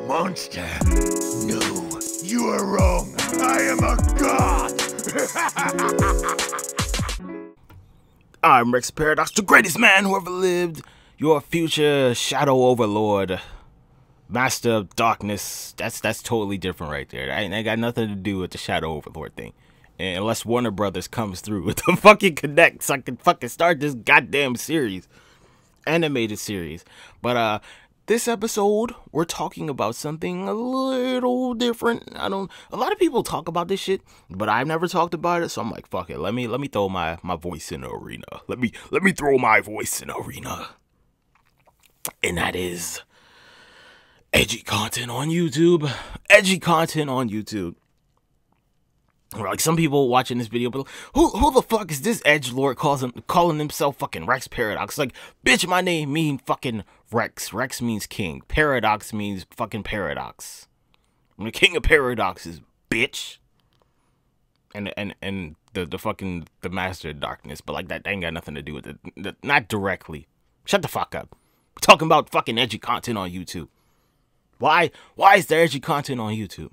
Monster? No, you are wrong. I am a god. I'm Rex Paradox, the greatest man who ever lived. Your future shadow overlord, master of darkness. That's totally different right there. That ain't got nothing to do with the shadow overlord thing. And unless Warner Brothers comes through with the fucking connect, so I can fucking start this goddamn series, animated series. But this episode we're talking about something a little different. A lot of people talk about this shit, but I've never talked about it, so I'm like, fuck it. Let me throw my voice in the arena. Let me throw my voice in the arena. And that is edgy content on YouTube. Edgy content on YouTube. Like some people watching this video, but who the fuck is this edgelord calling himself fucking Rex Paradox? Like, bitch, my name mean fucking Rex. Rex means king. Paradox means fucking paradox. I'm the king of paradoxes, bitch. And the fucking the master of darkness, but like that ain't got nothing to do with it. Not directly. Shut the fuck up. We're talking about fucking edgy content on YouTube. Why is there edgy content on YouTube?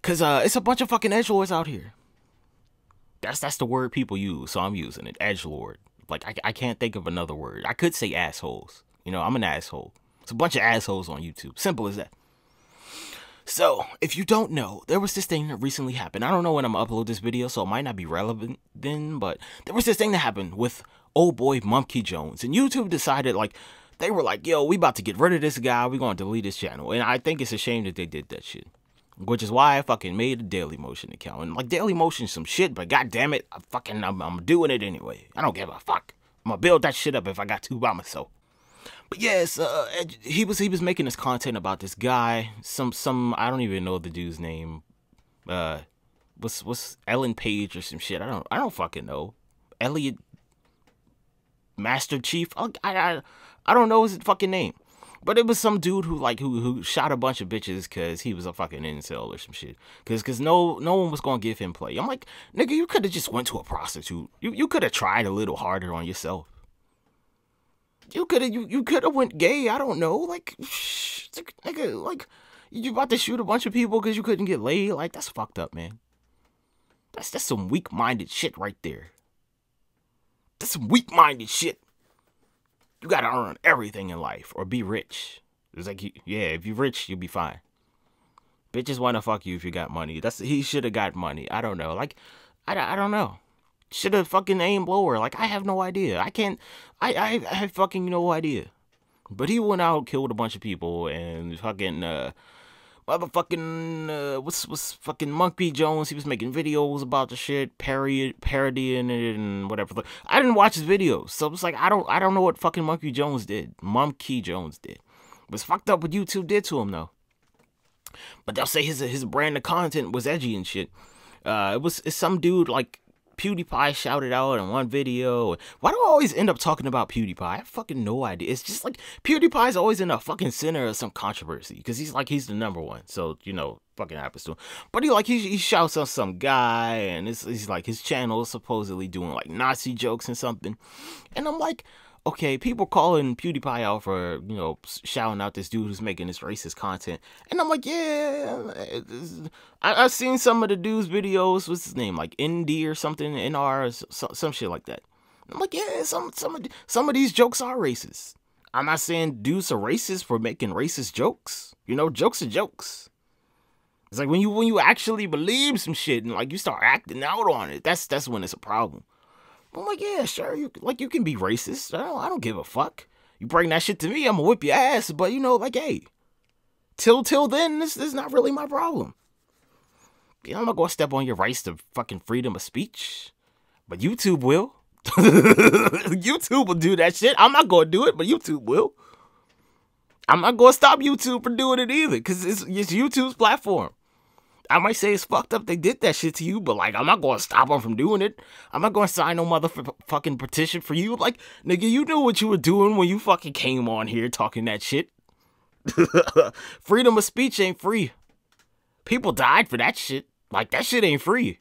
Cause it's a bunch of fucking edgelords out here. That's the word people use, so I'm using it. Edgelord. Like I can't think of another word. I could say assholes. You know, I'm an asshole. It's a bunch of assholes on YouTube. Simple as that. So, if you don't know, there was this thing that recently happened. I don't know when I'm gonna upload this video, so it might not be relevant then, but there was this thing that happened with old boy Monkey Jones, and YouTube decided, like, they were like, yo, we about to get rid of this guy, we gonna delete his channel. And I think it's a shame that they did that shit. Which is why I fucking made a Dailymotion account. And like, Dailymotion's some shit, but goddamn it, I'm doing it anyway. I don't give a fuck. I'm gonna build that shit up if I got to by myself. But yes, he was making this content about this guy. Some I don't even know the dude's name. What's Ellen Page or some shit? I don't fucking know. Elliot Master Chief. I don't know his fucking name. But it was some dude who shot a bunch of bitches because he was a fucking incel or some shit. Cause no one was gonna give him play. I'm like, nigga, you could have just went to a prostitute. You could have tried a little harder on yourself. You could have went gay. I don't know. Like, nigga, like, you about to shoot a bunch of people because you couldn't get laid. Like, that's fucked up, man. That's some weak-minded shit right there. That's some weak-minded shit. You gotta earn everything in life or be rich. It's like, yeah, if you're rich, you'll be fine. Bitches wanna fuck you if you got money. He should have got money. I don't know. Like, I don't know. Should have fucking aimed lower. Like, I have no idea. I have fucking no idea. But he went out, killed a bunch of people, and fucking motherfucking what's fucking Monkey Jones. He was making videos about the shit, parodying it and whatever. I didn't watch his videos, so it's like I don't know what fucking Monkey Jones did. But it's fucked up what YouTube did to him though. But they'll say his brand of content was edgy and shit. It's some dude like PewDiePie shouted out in one video. Why do I always end up talking about PewDiePie? I have fucking no idea. It's just like PewDiePie's always in the fucking center of some controversy because he's the number one. So, you know, fucking happens to him. But he shouts out some guy and he's like his channel is supposedly doing like Nazi jokes and something. And I'm like, okay, people calling PewDiePie out for, you know, shouting out this dude who's making this racist content. And I'm like, yeah, I've seen some of the dude's videos. What's his name? Like ND or something, NR, or some shit like that. I'm like, yeah, some of these jokes are racist. I'm not saying dudes are racist for making racist jokes. You know, jokes are jokes. It's like when you actually believe some shit and like you start acting out on it, that's when it's a problem. I'm like, yeah, sure, you can be racist. I don't give a fuck. You bring that shit to me, I'm gonna whip your ass. But you know, like, hey, till then, this is not really my problem. You know, I'm not gonna step on your rights to fucking freedom of speech. But YouTube will. YouTube will do that shit. I'm not gonna do it, but YouTube will. I'm not gonna stop YouTube from doing it either, because it's YouTube's platform. I might say it's fucked up they did that shit to you, but like, I'm not gonna stop them from doing it. I'm not gonna sign no motherfucking petition for you. Like, nigga, you knew what you were doing when you fucking came on here talking that shit. Freedom of speech ain't free. People died for that shit. Like, that shit ain't free.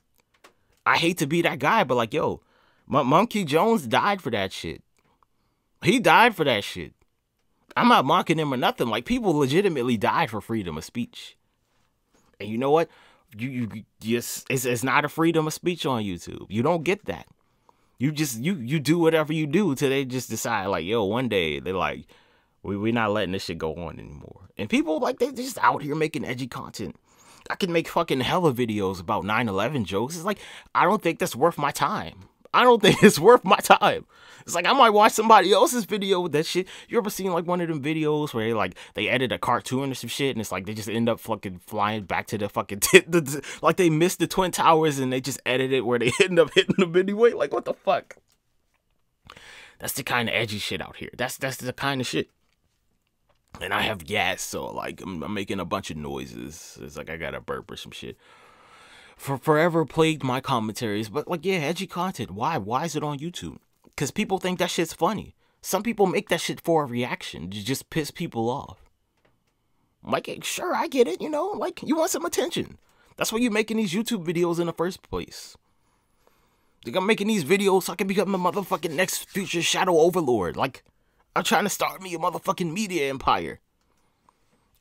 I hate to be that guy, but like, yo, Monkey Jones died for that shit. He died for that shit. I'm not mocking him or nothing. Like, people legitimately died for freedom of speech. And you know what? You just, it's not a freedom of speech on YouTube. You don't get that. You just, you do whatever you do till they just decide, like, yo, one day they're like, we're not letting this shit go on anymore. And people, like, they're just out here making edgy content. I can make fucking hella videos about 9/11 jokes. It's like, I don't think that's worth my time. I don't think it's worth my time. It's like, I might watch somebody else's video with that shit. You ever seen like one of them videos where they edit a cartoon or some shit, and it's like they just end up fucking flying back to the fucking like they missed the Twin Towers and they just edit it where they end up hitting them anyway. Like, what the fuck? That's the kind of edgy shit out here. That's the kind of shit. And I have gas, so like I'm making a bunch of noises. It's like I got a burp or some shit. Forever plagued my commentaries, but like, yeah, edgy content. Why is it on YouTube? Because people think that shit's funny. Some people make that shit for a reaction to just piss people off. I'm like, hey, sure, I get it, you know, like, you want some attention. That's why you're making these YouTube videos in the first place. Like, I'm making these videos so I can become the motherfucking next future shadow overlord. Like, I'm trying to start me a motherfucking media empire.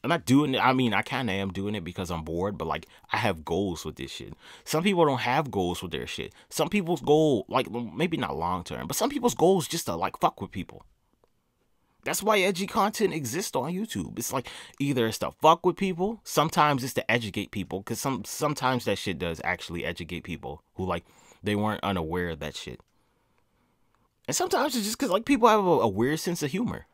I'm not doing it. I mean, I kind of am doing it because I'm bored, but like, I have goals with this shit. Some people don't have goals with their shit. Some people's goal, like, maybe not long term, but some people's goal is just to like fuck with people. That's why edgy content exists on YouTube. It's like, either it's to fuck with people, sometimes it's to educate people, because sometimes that shit does actually educate people who, like, they weren't unaware of that shit. And sometimes it's just because, like, people have a weird sense of humor.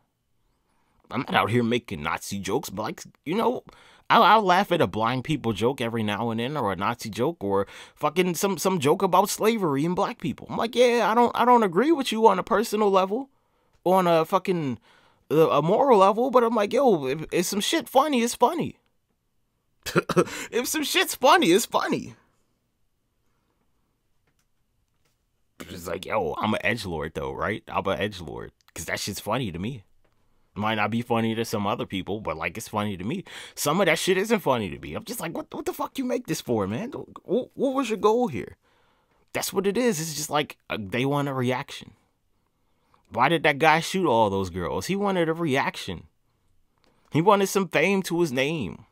I'm not out here making Nazi jokes, but, like, you know, I'll laugh at a blind people joke every now and then, or a Nazi joke, or fucking some joke about slavery and black people. I'm like, yeah, I don't agree with you on a personal level, on a fucking a moral level, but I'm like, yo, if some shit funny, it's funny. If some shit's funny, it's funny. It's like, yo, I'm an edgelord though, right? I'm an edgelord, because that shit's funny to me. Might not be funny to some other people, but like, it's funny to me. Some of that shit isn't funny to me. I'm just like, what the fuck you make this for, man? What was your goal here? That's what it is. It's just like, they want a reaction. Why did that guy shoot all those girls? He wanted a reaction. He wanted some fame to his name.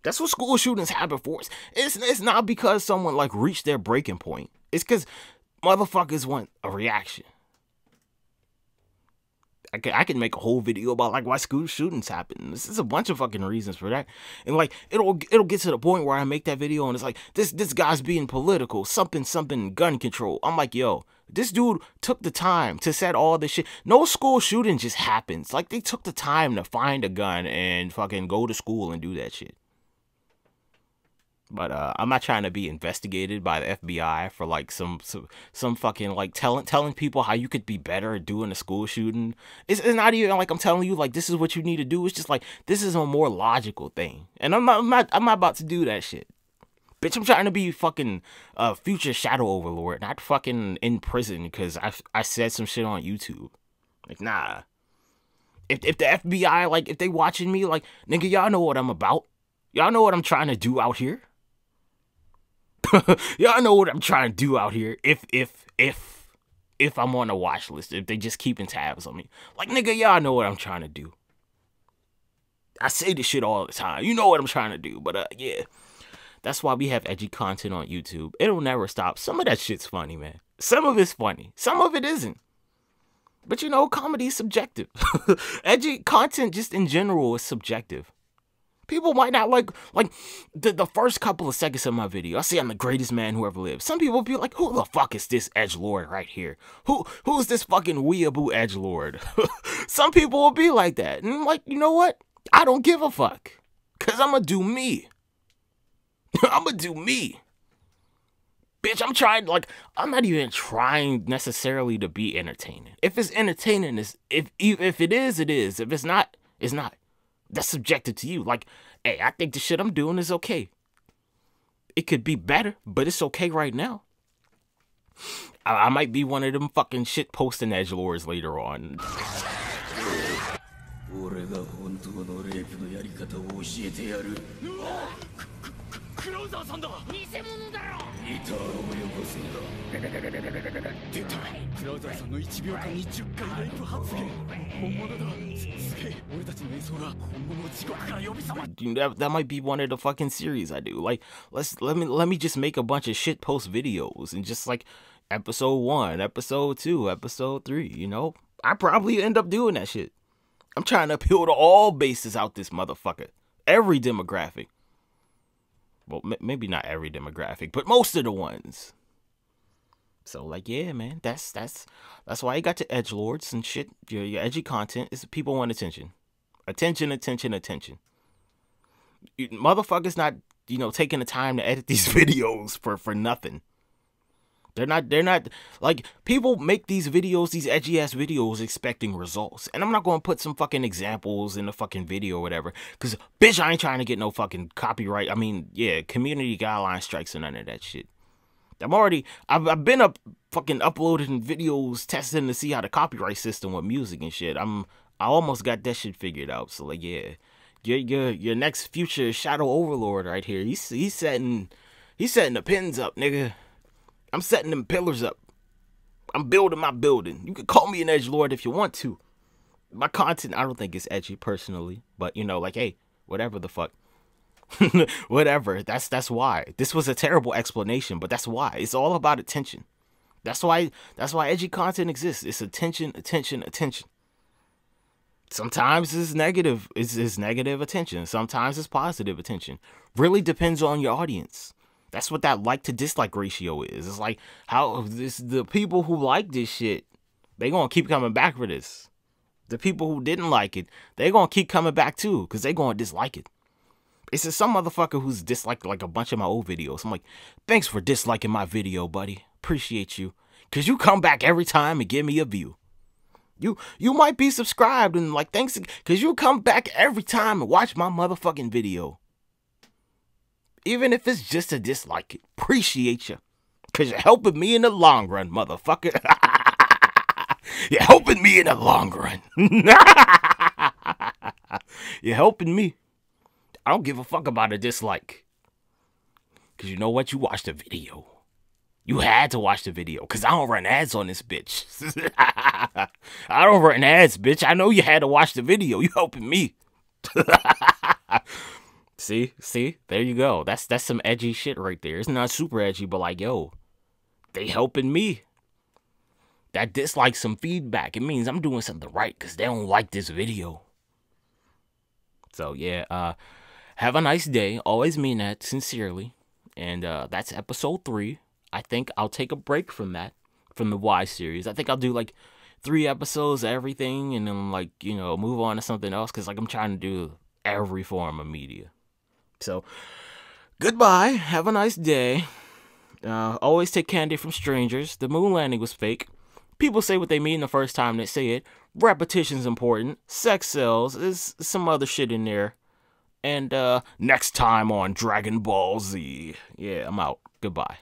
That's what school shootings happen for. It's not because someone like reached their breaking point. It's because motherfuckers want a reaction. I can make a whole video about like why school shootings happen. This is a bunch of fucking reasons for that. And like, it'll get to the point where I make that video and it's like, this guy's being political, something gun control. I'm like, yo, this dude took the time to set all this shit. No school shooting just happens. Like, they took the time to find a gun and fucking go to school and do that shit. But I'm not trying to be investigated by the FBI for like some fucking like telling people how you could be better at doing a school shooting. It's not even like I'm telling you like this is what you need to do. It's just like, this is a more logical thing, and I'm not about to do that shit. Bitch, I'm trying to be fucking future shadow overlord, not fucking in prison because I said some shit on YouTube. Like, nah. If the FBI, like, if they watching me, like, nigga, y'all know what I'm about. Y'all know what I'm trying to do out here. Y'all know what I'm trying to do out here. If I'm on a watch list, if they just keeping tabs on me, like, nigga, y'all know what I'm trying to do. I say this shit all the time. You know what I'm trying to do. But yeah, that's why we have edgy content on YouTube. It'll never stop. Some of that shit's funny, man. Some of it's funny. Some of it isn't. But you know, comedy is subjective. Edgy content just in general is subjective. People might not like the first couple of seconds of my video. I say I'm the greatest man who ever lived. Some people be like, who the fuck is this edgelord right here? Who's this fucking weeaboo edgelord? Some people will be like that. And I'm like, you know what? I don't give a fuck. Cause I'ma do me. I'ma do me. Bitch, I'm not even trying necessarily to be entertaining. If it's entertaining, if it is, it is. If it's not, it's not. That's subjective to you. Like, hey, I think the shit I'm doing is okay. It could be better, but it's okay right now. I might be one of them fucking shit posting edgelords later on. That might be one of the fucking series I do. Like, let me just make a bunch of shit post videos and just like episode 1, episode 2, episode 3. You know, I probably end up doing that shit. I'm trying to appeal to all bases out this motherfucker, every demographic. Well, maybe not every demographic, but most of the ones. So like, yeah, man, that's why you got your edgelords and shit. Your edgy content is people want attention. Attention. Motherfuckers not, you know, taking the time to edit these videos for nothing. They're not like, people make these videos, these edgy ass videos expecting results. And I'm not going to put some fucking examples in the fucking video or whatever, cuz bitch, I ain't trying to get no fucking copyright. I mean, yeah, community guideline strikes and none of that shit. I've been fucking uploading videos testing to see how the copyright system with music and shit. I almost got that shit figured out. So like, yeah, your next future shadow overlord right here. He's setting the pins up, nigga. I'm setting them pillars up. I'm building my building. You can call me an edgelord if you want to. My content, I don't think it's edgy personally, but you know, like, hey, whatever the fuck. Whatever. That's why. This was a terrible explanation, but that's why. It's all about attention. That's why edgy content exists. It's attention. Sometimes it's negative. It's negative attention. Sometimes it's positive attention. Really depends on your audience. That's what that like to dislike ratio is. It's like how the people who like this shit, they gonna keep coming back for this. The people who didn't like it, they gonna keep coming back too, because they gonna dislike it. It's just some motherfucker who's disliked like a bunch of my old videos. I'm like, thanks for disliking my video, buddy. Appreciate you. Because you come back every time and give me a view. You might be subscribed and like, thanks, because you come back every time and watch my motherfucking video. Even if it's just a dislike it. Appreciate you. Because you're helping me in the long run, motherfucker. You're helping me in the long run. You're helping me. I don't give a fuck about a dislike. Because you know what? You watched the video. You had to watch the video. Because I don't run ads on this bitch. I don't run ads, bitch. I know you had to watch the video. You helping me. See? There you go. That's some edgy shit right there. It's not super edgy, but like, yo, they helping me. That dislike some feedback. It means I'm doing something right because they don't like this video. So, yeah, have a nice day. Always mean that sincerely. And that's episode 3. I think I'll take a break from that, from the Y series. I think I'll do like 3 episodes of everything and then like, you know, move on to something else because like I'm trying to do every form of media. So, goodbye. Have a nice day. Always take candy from strangers. The moon landing was fake. People say what they mean the first time they say it. Repetition's important. Sex sells. There's some other shit in there. And next time on Dragon Ball Z. Yeah, I'm out. Goodbye.